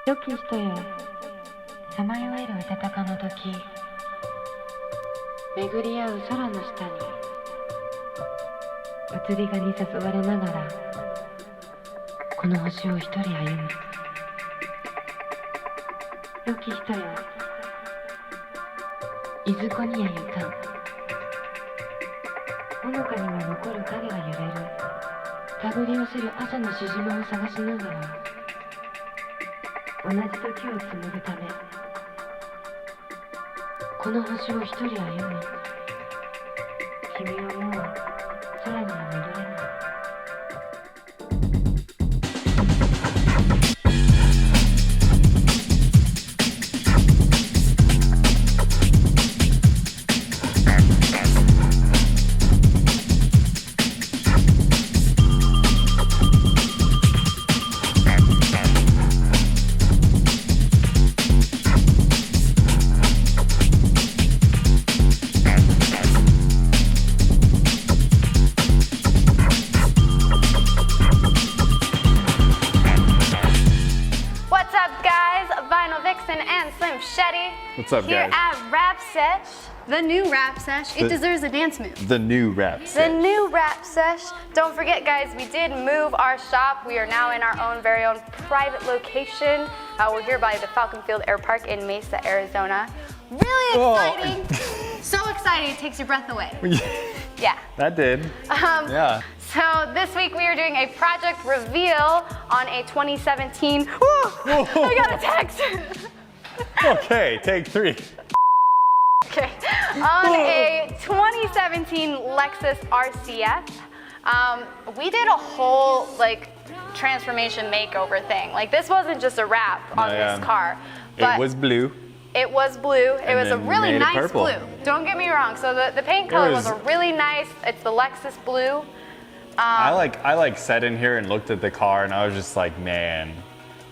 良き人よ、さまよえるうたたかの時、巡り合う空の下に移りがに誘われながらこの星を一人歩む。良き人よ、いずこにやゆかん。ほのかには残る影が揺れる。手繰り寄せる朝のしじまを探しながら同じ時を紡ぐためこの星を一人歩む。君はもう空には戻れない。What's up, Here guys? at Rap Sesh, the new Rap Sesh. It deserves a dance move. The new rap The set. new Rap Sesh. Don't forget, guys, we did move our shop. We are now in our own very own private location. We're here by the Falcon Field Air Park in Mesa, Arizona. Really exciting. So exciting, it takes your breath away. Yeah. That did. Yeah. So this week we are doing a project reveal on a 2017. I got a text. Okay, take 3. Okay, on a 2017 Lexus RCF, we did a whole transformation makeover thing. Like, this wasn't just a wrap on this car, but it was blue. It was blue. It was a then really made it nice purple. blue. Don't get me wrong. So the paint color was a really nice. It's the Lexus blue. I sat in here and looked at the car and I was just like, man,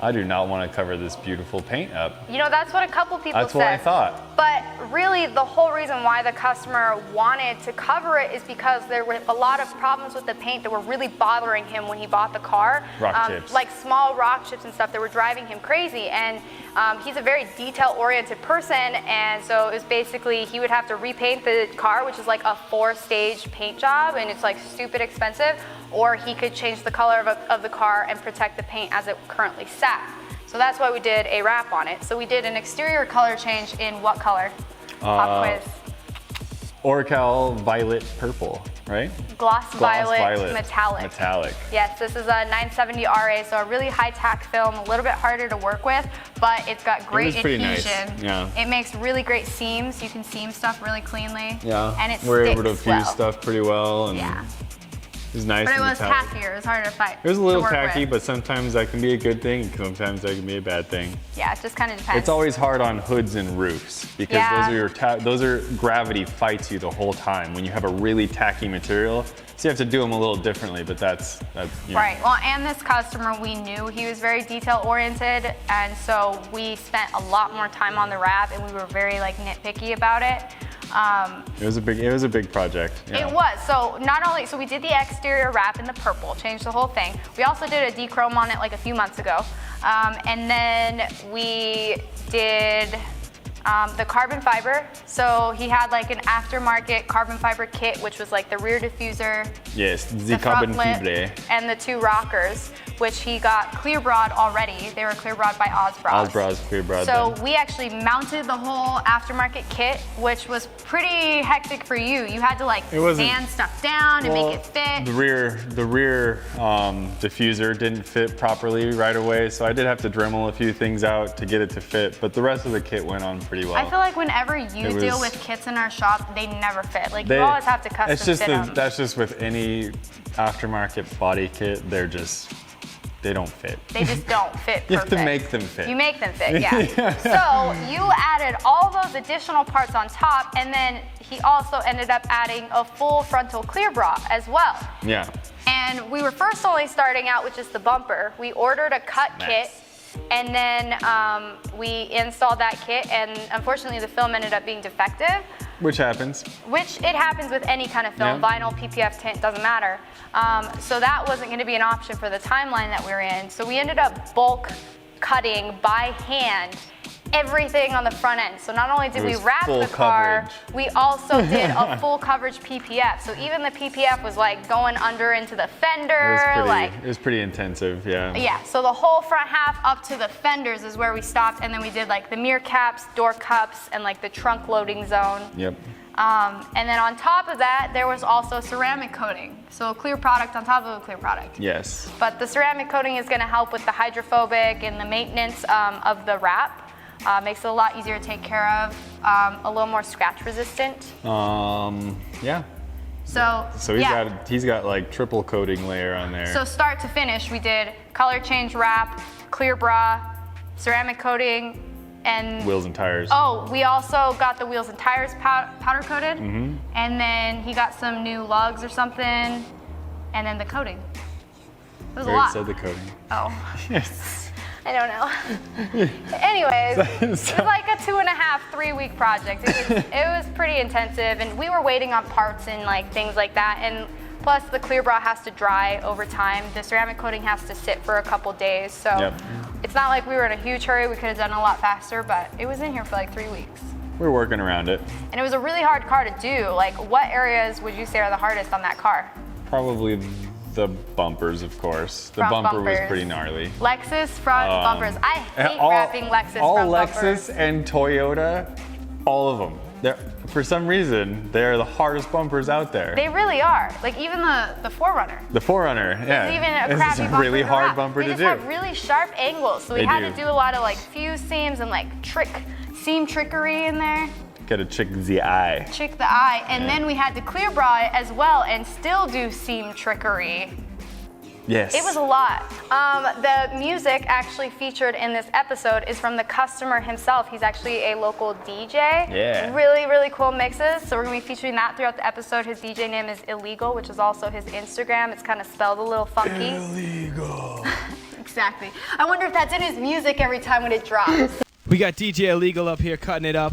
I do not want to cover this beautiful paint up. You know, that's what a couple people That's said. what I thought. But really, the whole reason why the customer wanted to cover it is because there were a lot of problems with the paint that were really bothering him when he bought the car. Rock chips. Like small rock chips and stuff that were driving him crazy. And he's a very detail-oriented person, and so it was basically he would have to repaint the car, which is like a 4-stage paint job, and it's like stupid expensive. Or he could change the color of the car and protect the paint as it currently sat. So that's why we did a wrap on it. So we did an exterior color change in what color? Pop quiz. Orcal violet purple, right? Gloss violet metallic. Metallic. Yes, this is a 970 RA, so a really high tack film, a little bit harder to work with, but it's got great adhesion. Nice. Yeah. It makes really great seams. You can seam stuff really cleanly. Yeah. And it We're sticks able to fuse well. stuff pretty well. And Yeah. It was nice. But it and was metallic. tackier. It was harder to fight. It was a little to work tacky, with. but sometimes that can be a good thing, and sometimes that can be a bad thing. Yeah, it just kind of depends. It's always hard on hoods and roofs because Yeah. those are gravity fights you the whole time when you have a really tacky material. So you have to do them a little differently, but that's you know. Right. Well, and this customer, we knew he was very detail oriented, and so we spent a lot more time on the wrap, and we were very nitpicky about it. It was a big project. Yeah. It was. So so we did the exterior wrap in the purple, changed the whole thing. We also did a dechrome on it like a few months ago. And then we did the carbon fiber. So he had like an aftermarket carbon fiber kit, which was like the rear diffuser, Yes, the carbon front lip, fibre. and the 2 rockers, which he got clear broad already. They were clear broad by Osbrows. Osbrows clear broad. So then. we actually mounted the whole aftermarket kit, which was pretty hectic for you. You had to sand stuff down and make it fit. The rear diffuser didn't fit properly right away, so I did have to Dremel a few things out to get it to fit. But the rest of the kit went on pretty well. I feel like whenever you deal with kits in our shop, they never fit. Like, They- you always have to custom it's just fit them. That's just with any aftermarket body kit. They don't fit. They just don't fit perfect. You have to make them fit. You make them fit, yeah. So you added all those additional parts on top, and then he also ended up adding a full frontal clear bra as well. Yeah. And we were first only starting out with just the bumper. We ordered a cut kit, and then we installed that kit, and unfortunately the film ended up being defective. Which happens. Which it happens with any kind of film, Yeah. vinyl, PPF tint, doesn't matter. So that wasn't going to be an option for the timeline that we were in. So we ended up bulk cutting by hand everything on the front end. So not only did we was wrap full the car, coverage. we also did a full coverage PPF. So even the PPF was like going under into the fender, It was pretty intensive, yeah. yeah, so the whole front half up to the fenders is where we stopped, and then we did like the mirror caps, door cups, and like the trunk loading zone. Yep. And then on top of that, there was also ceramic coating. So a clear product on top of a clear product. Yes. But the ceramic coating is gonna help with the hydrophobic and the maintenance of the wrap. Makes it a lot easier to take care of, a little more scratch resistant. Yeah. So he's got like triple coating layer on there. So start to finish, we did color change wrap, clear bra, ceramic coating, and wheels and tires. Oh, we also got the wheels and tires powder coated, and then he got some new lugs or something, and then the coating. It was a lot. Said the coating. Oh. Yes. I don't know. Anyways, it was like a 2.5, 3 week project. It was pretty intensive, and we were waiting on parts and like things like that. And plus, the clear bra has to dry over time. The ceramic coating has to sit for a couple days. So it's not like we were in a huge hurry. We could have done it a lot faster, but it was in here for like 3 weeks. We're working around it. And it was a really hard car to do. Like, what areas would you say are the hardest on that car? Probably the bumpers, of course. The Front bumper was bumpers. pretty gnarly. Lexus front bumpers. I hate all, wrapping Lexus all front Lexus bumpers. and Toyota, all of them. For some reason, they're the hardest bumpers out there. They really are. Like even the 4Runner. The 4Runner, yeah. It's even a This crappy is a bumper really to hard wrap. bumper to They do. just have really sharp angles, so we They had do. to do a lot of like fuse seams and like seam trickery in there. Gotta check the eye. Trick the eye, and then we had to clear bra it as well and still do seam trickery. Yes. It was a lot. The music actually featured in this episode is from the customer himself. He's actually a local DJ. Yeah. Really, really cool mixes. So we're gonna be featuring that throughout the episode. His DJ name is Illegal, which is also his Instagram. It's kind of spelled a little funky. Illegal. Exactly. I wonder if that's in his music every time when it drops. We got DJ Illegal up here cutting it up.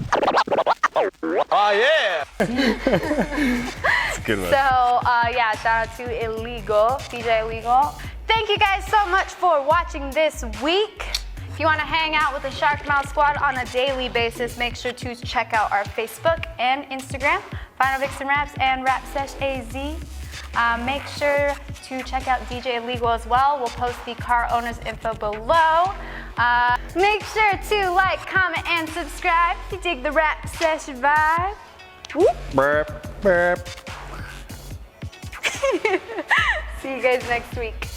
Oh yeah! It's a good one. So yeah, shout out to Illegal, DJ Illegal. Thank you guys so much for watching this week. If you want to hang out with the Shark Mouth Squad on a daily basis, make sure to check out our Facebook and Instagram, Final Vixen Raps and Rap Sesh AZ. Make sure to check out DJ Illegal as well. We'll post the car owner's info below. Make sure to like, comment, and subscribe if you dig the Rap Sesh vibe. Whoop. Burp, burp. See you guys next week.